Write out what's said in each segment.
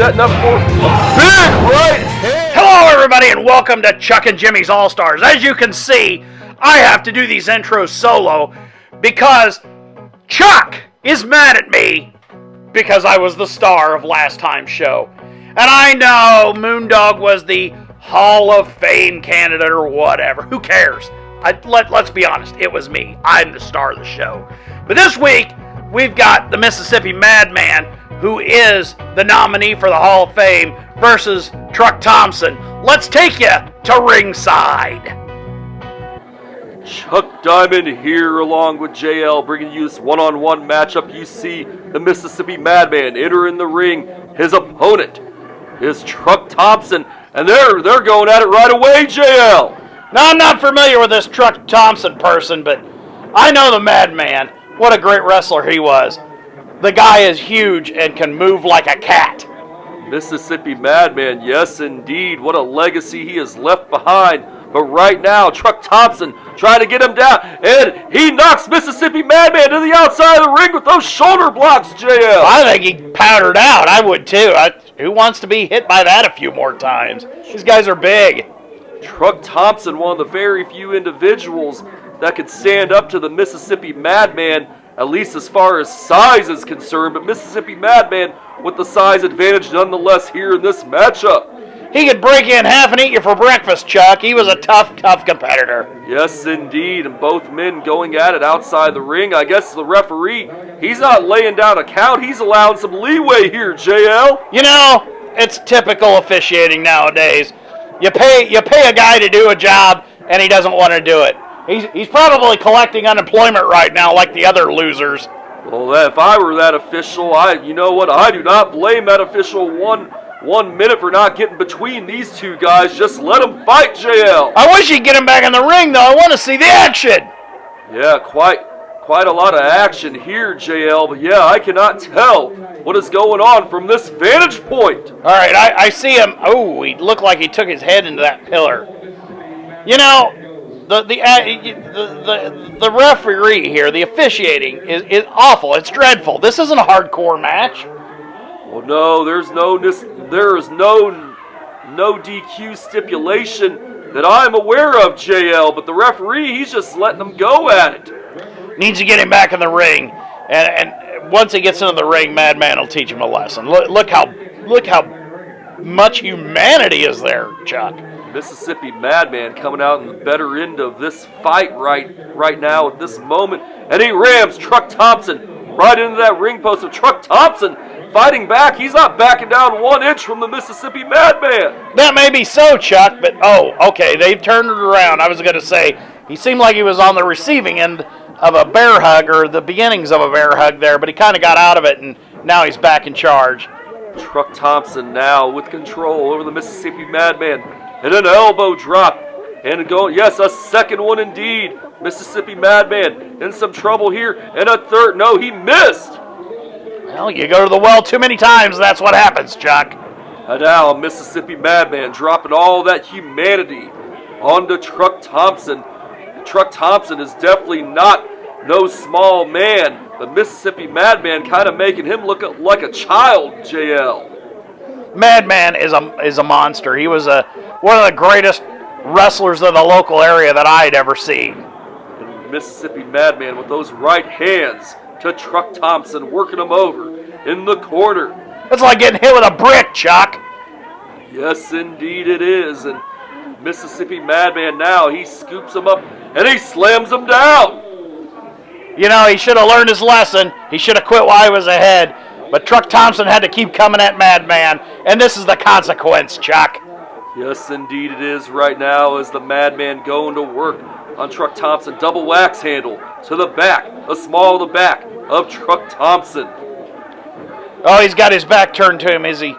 setting up for a big right hand. Hello, everybody, and welcome to Chuck and Jimmy's All-Stars. As you can see, I have to do these intros solo because Chuck is mad at me because I was the star of last time's show. And I know Moondog was the Hall of Fame candidate or whatever. Who cares? Let's be honest, it was me. I'm the star of the show. But this week, we've got the Mississippi Madman, who is the nominee for the Hall of Fame, versus Truk Thompson. Let's take you to ringside. Chuck Diamond here along with JL, bringing you this one-on-one matchup. You see the Mississippi Madman enter in the ring. His opponent is Truk Thompson, and they're going at it right away, JL. Now, I'm not familiar with this Truk Thompson person, but I know the Madman. What a great wrestler he was. The guy is huge and can move like a cat. Mississippi Madman, yes indeed. What a legacy he has left behind. But right now, Truk Thompson trying to get him down, and he knocks Mississippi Madman to the outside of the ring with those shoulder blocks, JL. I think he powdered out. I would too. Who wants to be hit by that a few more times? These guys are big. Truk Thompson, one of the very few individuals that could stand up to the Mississippi Madman, at least as far as size is concerned. But Mississippi Madman with the size advantage nonetheless here in this matchup. He could break you in half and eat you for breakfast, Chuck. He was a tough competitor. Yes, indeed. And both men going at it outside the ring. I guess the referee, he's not laying down a count. He's allowing some leeway here, JL. You know, it's typical officiating nowadays. You pay a guy to do a job, and he doesn't want to do it. He's probably collecting unemployment right now like the other losers. Well, if I were that official, you know what? I do not blame that official one minute for not getting between these two guys. Just let them fight, JL. I wish he'd get him back in the ring, though. I want to see the action. Yeah, quite a lot of action here, JL. But yeah, I cannot tell what is going on from this vantage point. All right, I see him. Oh, he looked like he took his head into that pillar. You know, the referee here, the officiating is awful. It's dreadful. This isn't a hardcore match. Well, no, there is no DQ stipulation that I'm aware of, JL. But the referee, he's just letting them go at it. Needs to get him back in the ring, and once he gets into the ring, Madman will teach him a lesson. Look how much humanity is there, Chuck. Mississippi Madman coming out in the better end of this fight right now at this moment, and he rams Truk Thompson right into that ring post. Of Truk Thompson fighting back. He's not backing down 1 inch from the Mississippi Madman. That may be so, Chuck, but okay, they've turned it around. I was going to say he seemed like he was on the receiving end of a bear hug, or the beginnings of a bear hug there, but he kind of got out of it, and now he's back in charge. Truk Thompson now with control over the Mississippi Madman, and an elbow drop, and yes, a second one indeed. Mississippi Madman in some trouble here, and a third. No, he missed. Well, you go to the well too many times, that's what happens, Chuck. And now Mississippi Madman dropping all that humanity onto Truk Thompson. Truk Thompson is definitely not no small man, but Mississippi Madman kind of making him look like a child, JL. Madman is a monster. He was one of the greatest wrestlers of the local area that I'd ever seen. And Mississippi Madman with those right hands to Truk Thompson, working him over in the corner. It's like getting hit with a brick, Chuck. Yes, indeed it is. And Mississippi Madman now, he scoops him up and he slams him down. You know, he should have learned his lesson. He should have quit while he was ahead. But Truk Thompson had to keep coming at Madman, and this is the consequence, Chuck. Yes, indeed it is right now as the Madman going to work on Truk Thompson. Double wax handle to the back, a small to the back of Truk Thompson. Oh, he's got his back turned to him. Is he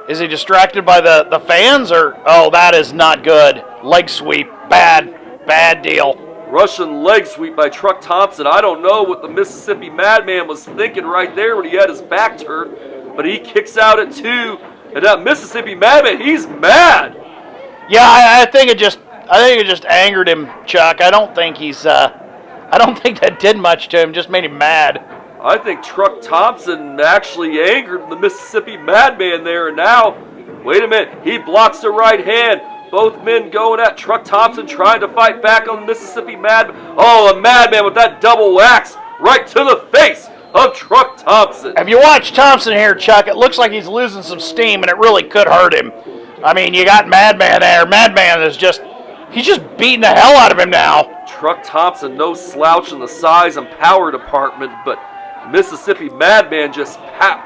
distracted by the fans, or that is not good. Leg sweep, bad deal. Russian leg sweep by Truk Thompson. I don't know what the Mississippi Madman was thinking right there when he had his back turned, but he kicks out at 2, and that Mississippi Madman, he's mad. Yeah, I think it just angered him, Chuck. I don't think that did much to him. Just made him mad. I think Truk Thompson actually angered the Mississippi Madman there, and now, wait a minute, he blocks the right hand. Both men going at Truk Thompson, trying to fight back on the Mississippi Madman. Oh, a Madman with that double axe right to the face of Truk Thompson. If you watch Thompson here, Chuck, it looks like he's losing some steam, and it really could hurt him. I mean, you got Madman there. Madman is he's just beating the hell out of him now. Truk Thompson, no slouch in the size and power department, but Mississippi Madman just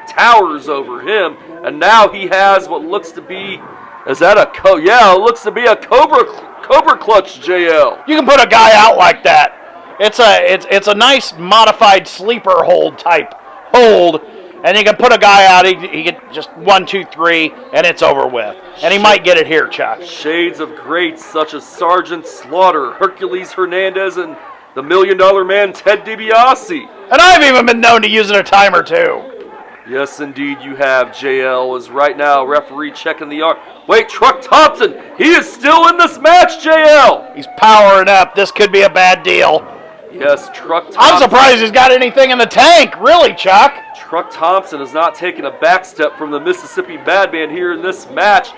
towers over him, and now he has what looks to be, it looks to be a Cobra Clutch, JL. You can put a guy out like that. It's a nice modified sleeper hold type hold, and you can put a guy out. He get just 1, 2, 3, and it's over with. And he might get it here, Chuck. Shades of greats such as Sergeant Slaughter, Hercules Hernandez, and the $1 Million Man Ted DiBiase. And I've even been known to use it a time or two. Yes, indeed you have, JL. Is right now referee checking the arm. Wait, Truk Thompson, he is still in this match, JL. He's powering up. This could be a bad deal. Yes, Truk Thompson. I'm surprised he's got anything in the tank, really, Chuck. Truk Thompson has not taken a back step from the Mississippi Madman here in this match,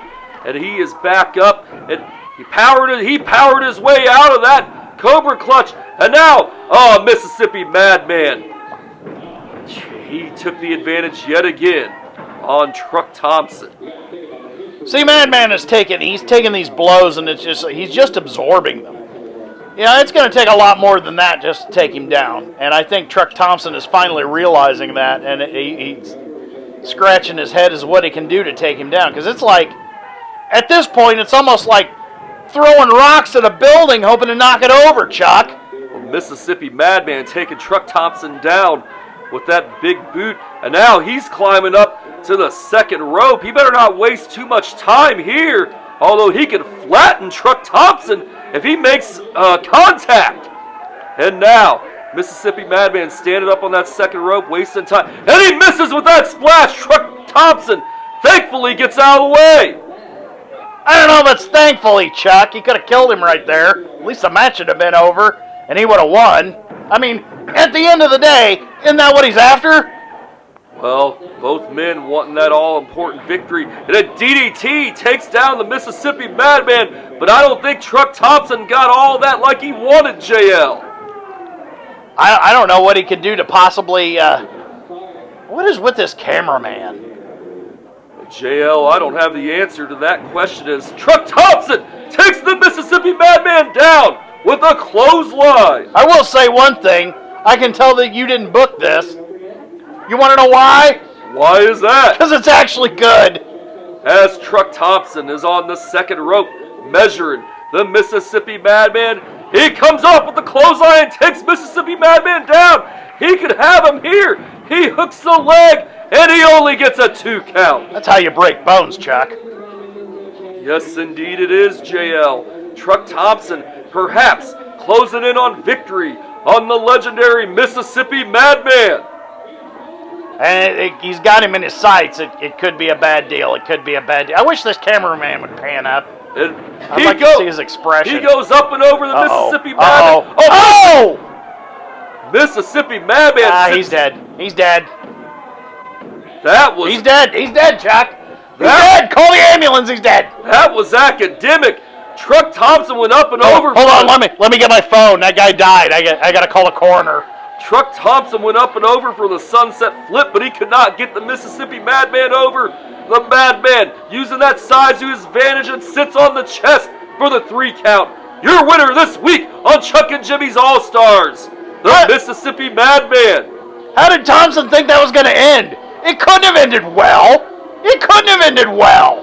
and he is back up, and he powered his way out of that Cobra Clutch, and now, Mississippi Madman. He took the advantage yet again on Truk Thompson. See, Madman he's taking these blows, and he's just absorbing them. You know, it's going to take a lot more than that just to take him down. And I think Truk Thompson is finally realizing that, and he's scratching his head as what he can do to take him down. Because it's like, at this point, it's almost like throwing rocks at a building hoping to knock it over, Chuck. Well, Mississippi Madman taking Truk Thompson down with that big boot, and now he's climbing up to the second rope. He better not waste too much time here, although he can flatten Truk Thompson if he makes contact. And now, Mississippi Madman standing up on that second rope, wasting time, and he misses with that splash. Truk Thompson thankfully gets out of the way. I don't know if it's thankfully, Chuck. He could have killed him right there. At least the match would have been over, and he would have won. I mean, at the end of the day, isn't that what he's after? Well, both men wanting that all-important victory. And a DDT takes down the Mississippi Madman, but I don't think Truk Thompson got all that like he wanted, JL. I don't know what he could do to possibly... what is with this cameraman? JL, I don't have the answer to that question as Truk Thompson takes the Mississippi Madman down with a clothesline. I will say one thing. I can tell that you didn't book this. You want to know why? Why is that? Because it's actually good. As Truk Thompson is on the second rope, measuring the Mississippi Madman, he comes up with the clothesline and takes Mississippi Madman down. He could have him here. He hooks the leg, and he only gets a 2 count. That's how you break bones, Chuck. Yes, indeed it is, JL. Truk Thompson perhaps closing in on victory on the legendary Mississippi Madman. And he's got him in his sights. It could be a bad deal. It could be a bad deal. I wish this cameraman would pan up. I'd like to see his expression. He goes up and over the Mississippi Madman. Oh! Mississippi Madman. He's dead. He's dead. He's dead. He's dead, Chuck. He's dead. Call the ambulance. He's dead. That was academic. Truk Thompson went up and over. Hold on. Let me get my phone. That guy died. I got to call a coroner. Truk Thompson went up and over for the sunset flip, but he could not get the Mississippi Madman over. The Madman, using that size to his advantage, and sits on the chest for the 3 count. Your winner this week on Chuck and Jimmy's All-Stars, the Mississippi Madman. How did Thompson think that was going to end? It couldn't have ended well. It couldn't have ended well.